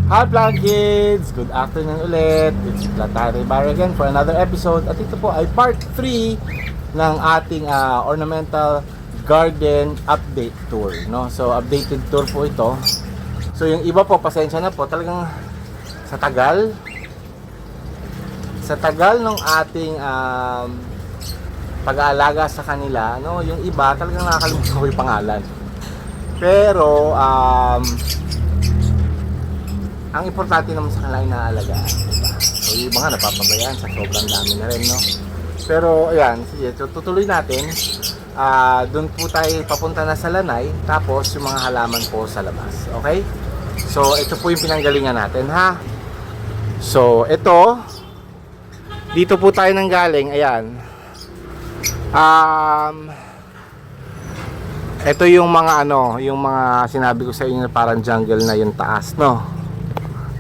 Hi Plant Kids! Good afternoon ulit. It's Platari Bar again for another episode. At ito po ay part 3 ng ating ornamental garden update tour, no? So updated tour po ito. So yung iba po, pasensya na po, talagang sa tagal ng ating pag-aalaga sa kanila, no? Yung iba talagang nakakalimutan ko yung pangalan. Pero ang importante naman sa kanila ay naalagaan, diba? So yung iba nga napapabayaan sa sobrang dami na rin, no? Pero ayan, sige, tutuloy natin. Doon po tayo papunta na sa lanay, tapos yung mga halaman po sa labas. Okay? So ito po yung pinanggalingan natin, ha? So ito, dito po tayo nang galing. Ayan. Ito yung mga yung mga sinabi ko sa inyo na parang jungle na yung taas, no?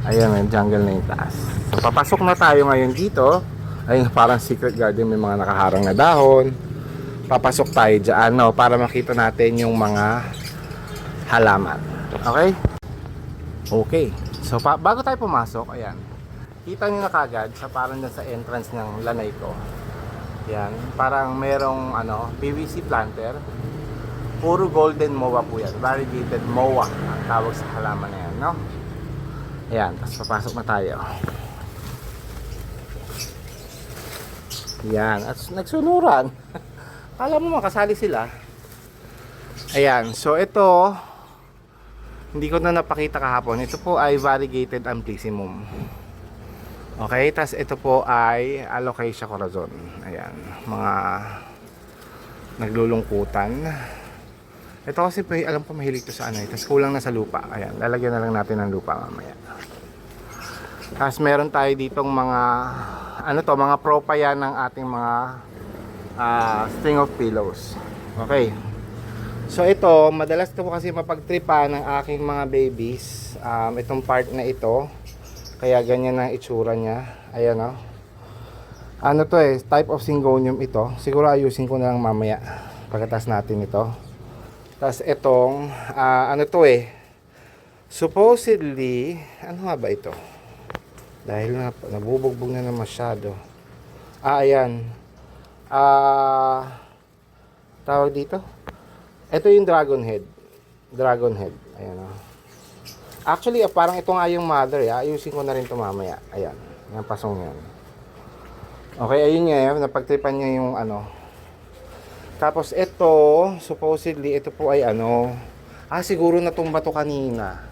Ayan, yung jungle na yung taas. So papasok na tayo ngayon dito. Ayun, parang secret garden, may mga nakaharang na dahon. Papasok tayo dyan, no? Para makita natin yung mga halaman. Okay? Okay. So bago tayo pumasok, ayan, kita nyo na kagad sa parang dyan sa entrance ng lanay ko. Yan, parang merong PVC planter. Puro golden moa po yan. Variegated moa ang tawag sa halaman na yan, no? Ayan, tapos papasok na tayo. Yan, at nagsunuran. Alam mo, makasali sila. Ayan, so ito, hindi ko na napakita kahapon. Ito po ay variegated amplissimum. Okay, tas ito po ay Alocasia corazon. Ayan, mga naglulungkutan. Ito kasi alam ko mahilig to sa tas kulang na sa lupa. Ayan, lalagyan na lang natin ng lupa mamaya. Tas meron tayo ditong mga mga propa yan ng ating mga string of pillows. Okay. So ito, madalas ito po kasi mapagtripa ng aking mga babies. Itong part na ito. Kaya ganyan ang itsura niya. Ayan, oh. Type of syngonium ito. Siguro ayusin ko na lang mamaya pagkatas natin ito. Tapos itong supposedly, ano nga ba ito? Dahil nabubugbog na masyado. Ayan. Tawag dito. Ito yung dragon head. Dragon head. Ayan, oh. Actually, parang ito nga yung mother. Ayusin ko na rin ito mamaya. Ayan. Yung pasong yan. Okay, ayun nga. Napagtripan niya yung Tapos ito, supposedly, ito po ay siguro natumba to kanina.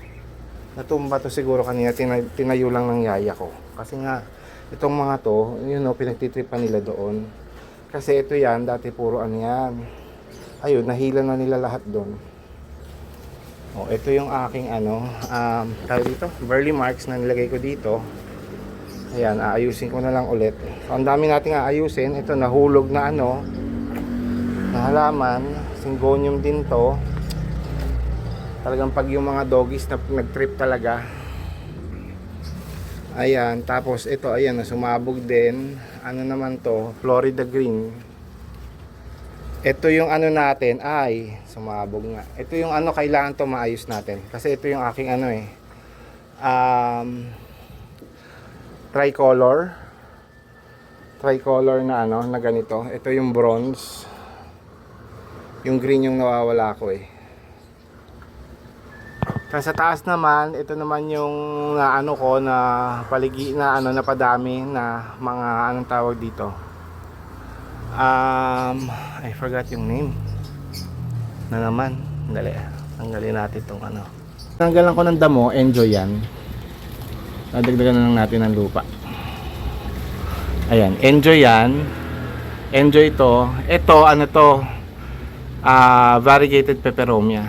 Natumba to siguro kanina. Tinayo lang ng yaya ko. Kasi nga, itong mga to, pinagtitripan nila doon. Kasi ito yan, dati puro yan. Ayun, nahila na nila lahat doon. Ito yung aking tawag dito, burley marks na nilagay ko dito. Ayan, aayusin ko na lang ulit. So, ang dami nating aayusin. Ito, nahulog na na halaman. Syngonium din to. Talagang pag yung mga doggies na nag-trip talaga. Ayan, tapos ito, ayan, sumabog din. Ano naman to? Florida green. Ito yung natin ay sumabog nga. Ito yung kailangan to maayos natin. Kasi ito yung aking tricolor. Tricolor na na ganito. Ito yung bronze. Yung green yung nawawala ko Tapos sa taas naman, ito naman yung na paligi na napadami na mga tawag dito. I forgot yung name na naman. Dali, tanggalin natin itong tanggalan ko ng damo, enjoy yan. Nadagdagan na lang natin ng lupa. Ayan, enjoy yan. Enjoy to. Ito, variegated peperomia.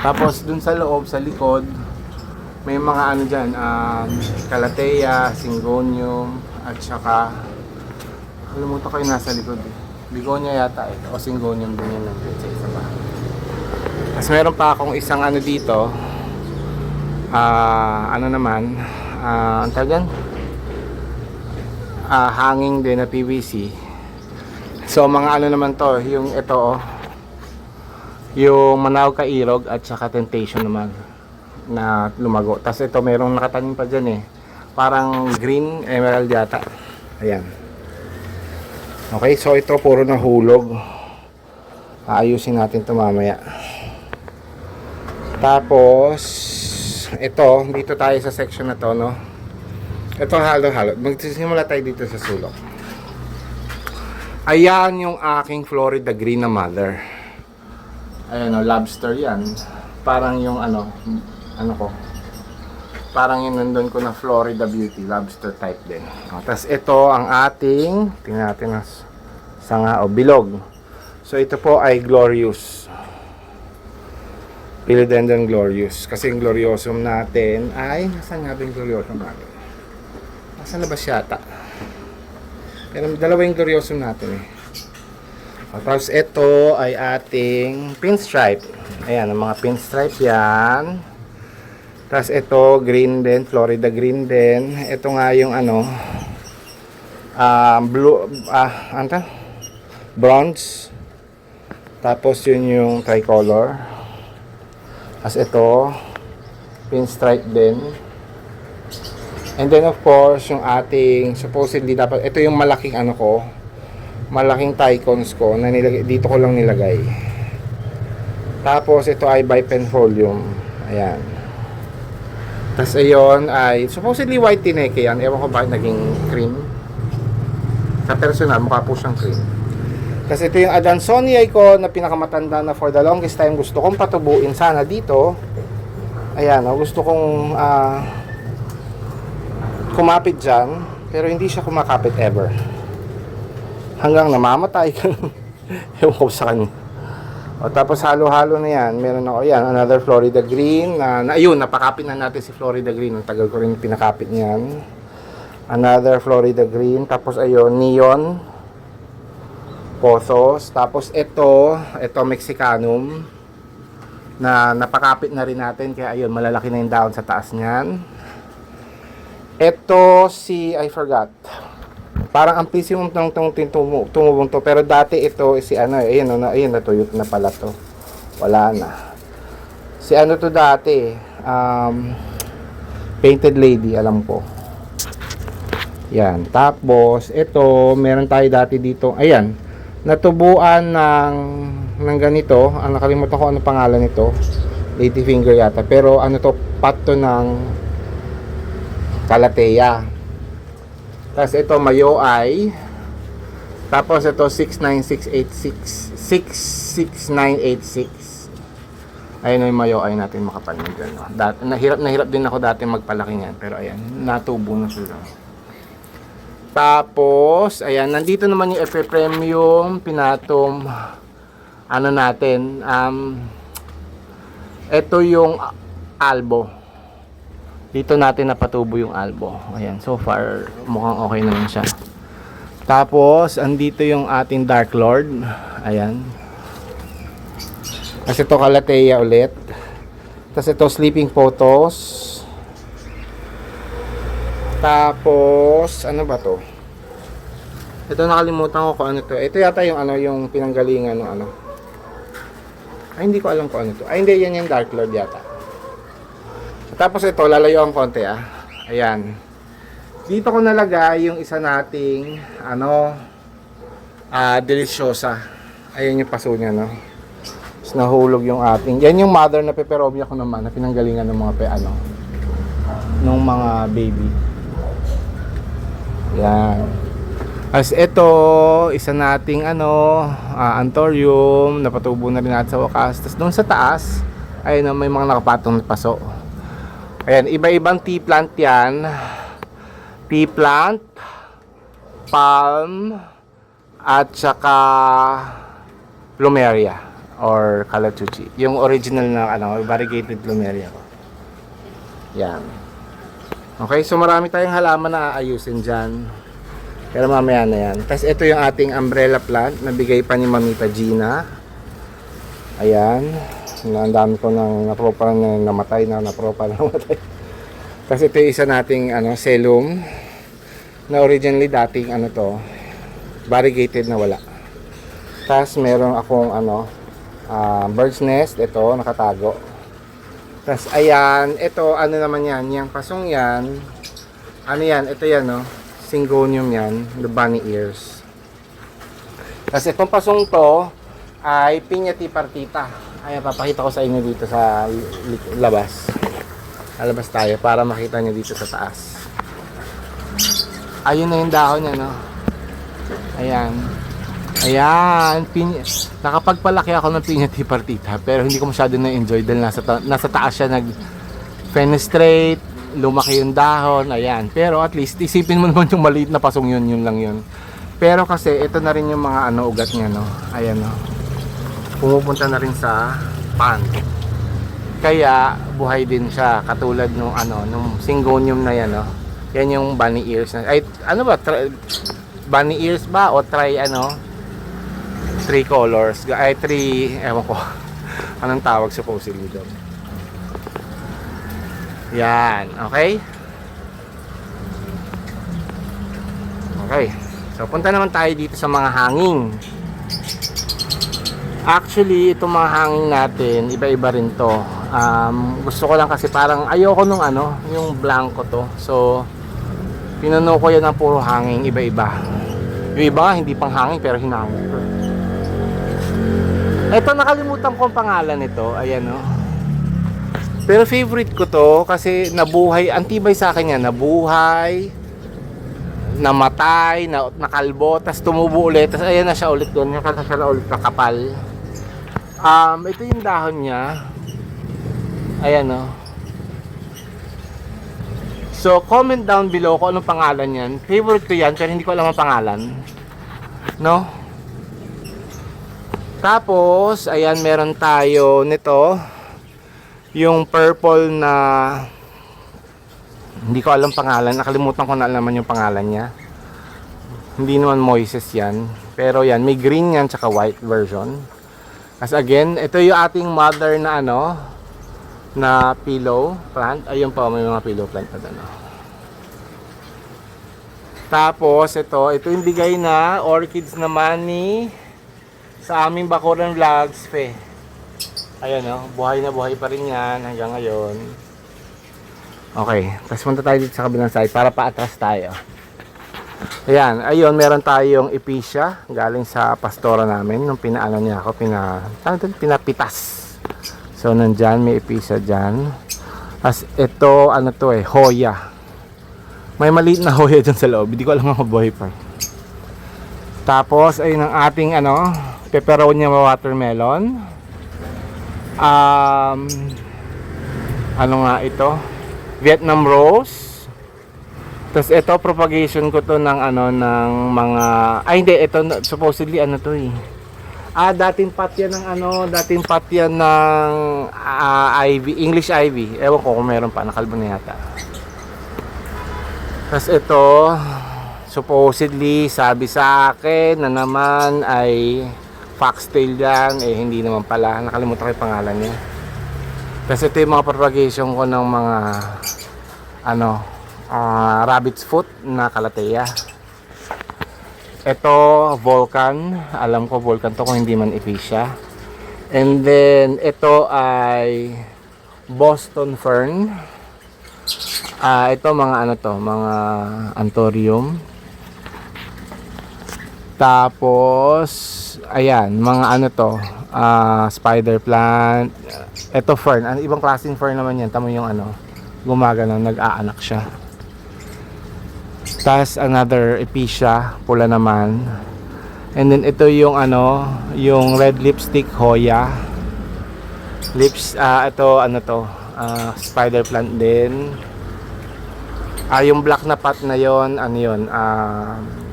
Tapos dun sa loob, sa likod, may mga dyan, calathea, syngonium, at saka kalimutan ko yung nasa likod Bigonia yata o syngonium din yan sa isa pa. Tapos meron pa akong isang dito ang tawag yan? Hanging din na PVC. So mga naman to, yung ito yung Manaw Kairog at saka Temptation naman. na lumago. Tapos ito, merong nakatanim pa dyan eh. Parang green emerald yata. Ayan. Okay, so ito puro nahulog. Aayusin natin ito mamaya. Tapos, ito, dito tayo sa section na to, no? Ito halo-halo. Magsisimula tayo dito sa sulok. Ayan yung aking Florida green na mother. Ayan o, lobster yan. Parang yung ano ko. Parang yung nandun ko na Florida Beauty, lobster type din. Tapos ito ang ating, tingnan natin na sanga o bilog. So ito po ay Glorious. Philodendron Glorious. Kasi yung Gloriosum natin ay, nasaan nga ba yung Gloriosum natin? Nasa labas yata. Pero dalawa yung Gloriosum natin eh. Tapos ito ay ating pinstripe. Ayan, ang mga pinstripe yan. Tapos ito, green din, Florida green din. Ito nga yung ano, blue, ano to? Bronze. Tapos yun yung tricolor. Tapos ito, pinstripe din. And then of course, yung ating supposedly dapat, ito yung malaking ano ko, malaking Tycons ko na nilagay, dito ko lang nilagay. Tapos ito ay bipenfolium. Ayan. Tapos ayun ay supposedly white tineke yan. Ewan ko bakit naging cream. Sa personal, mukha po siyang cream. Tapos ito yung Adansonii ko na pinakamatanda na for the longest time gusto kong patubuin sana dito. Ayan, gusto kong kumapit dyan, pero hindi siya kumakapit ever. Hanggang namamatay ka. Ewan ko sa kanya. Tapos halo-halo na yan. Meron ako yan, another Florida green. Ayun, napakapit na natin si Florida green. Ang tagal ko rin pinakapit niyan. Another Florida green. Tapos ayun, neon. Pothos. Tapos ito Mexicanum. Na napakapit na rin natin. Kaya ayun, malalaki na yung dahon sa taas niyan. Ito I forgot. Parang amplisium ng tumubong to. Pero dati ito si ano, ayun natuyot na pala to. Wala na. Si ano to dati, Painted Lady, alam ko. Yan. Tapos ito, meron tayo dati dito. Ayan. Natubuan ng ganito. Nakalimutan ko ano pangalan nito. Lady finger yata. Pero ano to, pato ng Calathea. Tapos ito Mayoay. Tapos ito 69686 66986. Ayun yung Mayoay natin makapal na dyan. Nahirap din ako dati magpalaki niyan. Pero ayan, natubo na sila. Tapos, ayan, nandito naman yung FA Premium Pinatum. Ano natin? Ito yung Albo. Dito natin napatubo yung albo. Ayan, so far mukhang okay naman siya. Tapos andito yung ating Dark Lord. Ayan. Kasi ito Calathea ulit. Tapos ito Sleeping Photos. Tapos ano ba to? Ito nakalimutan ko kung ano to. Ito yata yung ano, yung pinanggalingan ng ano. Ay, hindi ko alam kung ano to. Ay, hindi, yan yung Dark Lord yata. Tapos ito, lalayo ang konti Ayan. Dito ko nalagay yung isa nating Deliciosa. Ayan yung paso niya, no. Tapos nahulog yung ating. Yan yung mother na peperomia ko naman na pinanggalingan ng mga nung mga baby. Yan. As ito, isa nating Anthurium, napatubo na rin natin sa wakas. Tapos doon sa taas, ayun, may mga nakapatong na paso. Ayan, iba-ibang tea plant yan. Tea plant, palm, at saka plumeria or calachuchi. Yung original na variegated plumeria ko. Yan. Okay, so marami tayong halaman na aayusin dyan. Pero mamaya na yan. Tapos ito yung ating umbrella plant na bigay pa ni Mamita Gina. Ayan. Ang dami ko nang napropa na namatay. Kasi ito yung isa nating Selum na originally dating variegated na wala. Tapos meron akong bird's nest, ito nakatago. Tas ayan, ito ano naman yan, yung pasong yan. Ano yan, ito yan no, Syngonium yan, the bunny ears. Tas itong pasong to ay Piñati partita. Ayan, papakita ko sa inyo dito sa labas. Lalabas tayo para makita nyo dito sa taas. Ayun na yung dahon niya no. Ayan. Ayan, nakapagpalaki ako ng Piñati partita pero hindi ko masyado na-enjoy dahil nasa taas siya nag-fenestrate, lumaki yung dahon, ayan. Pero at least, isipin mo naman yung maliit na pasong yun lang yun. Pero kasi, ito na rin yung mga ugat niya, no. Ayan, no. Pumupunta na rin sa pan. Kaya, buhay din siya, katulad nung nung Syngonium na yan, no. Yan yung bunny ears na, ay, ano ba, bunny ears ba o three colors, ay ewan ko anong tawag supposedly doon. Yan, okay, so punta naman tayo dito sa mga hanging. Actually itong mga hanging natin iba-iba rin to. Gusto ko lang kasi parang ayoko nung yung blanco to, so pinuno ko yan ng puro hanging iba-iba. Yung iba nga hindi pang hanging pero hinangin ko. Ito, nakalimutan ko ang pangalan nito. Ayan, no. Pero favorite ko to kasi nabuhay, antibay sa akin yan. Nabuhay, namatay, nakalbo, tas tumubo ulit. Tas ayan na siya ulit doon. Yung siya na ulit nakapal. Ito yung dahon niya. Ayan, no. So, comment down below kung anong pangalan yan. Favorite ko yan, pero hindi ko alam ang pangalan. No? Tapos, ayan, meron tayo nito. Yung purple na hindi ko alam pangalan. Nakalimutan ko na naman yung pangalan niya. Hindi naman Moises yan. Pero yan, may green yan tsaka white version. As again, ito yung ating mother na na pillow plant. Ayun pa, may mga pillow plant na Tapos, ito yung bigay na orchids naman ni sa aming Bakuran Vlogs, fe. Ayan, no? Buhay na buhay pa rin yan hanggang ngayon. Okay, tapos punta tayo dito sa kabilang side para paatras tayo. Ayan, ayun, meron tayong epicea galing sa pastora namin nung pinaano niya ako, pinapitas. So, nandyan, may epicea dyan. As ito, Hoya. May maliit na Hoya dyan sa loob, hindi ko alam kung mabuhay pa. Tapos, ayun ang ating pepperonia watermelon. Ano nga ito? Vietnam rose. Tapos ito propagation ko to ng ng mga hindi ito supposedly to eh. Dating pot yan ng ivy, English ivy. Ewan ko kung meron pa, nakalbo na yata. Tapos ito supposedly sabi sa akin na naman ay foxtail yan, hindi naman pala, nakalimutan ko yung pangalan niya. Tapos ito yung mga propagation ko ng mga rabbit's foot na calathea. Ito volcan, alam ko volcan to kung hindi man epicea. And then ito ay Boston fern. Ito mga mga anthurium. Tapos ayan, mga spider plant. Ito fern, ibang klaseng fern naman yan. Tamo yung gumagana, nag-aanak siya. Tapos another epicea, pula naman. And then ito yung yung red lipstick Hoya. Ito spider plant din. Yung black na pot na yon,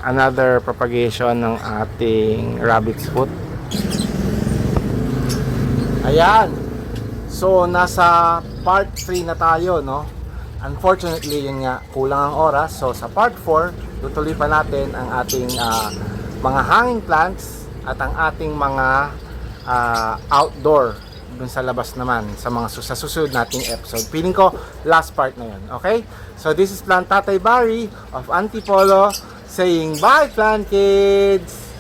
another propagation ng ating rabbit's foot. Ayan. So nasa part 3 na tayo, no? Unfortunately, yun nga, kulang ang oras. So sa part 4, tutuloy pa natin ang ating mga hanging plants at ang ating mga outdoor dun sa labas naman sa mga susunod nating episode. Feeling ko last part na yun. Okay? So this is Plant Tatay Barry of Antipolo saying bye, plant kids!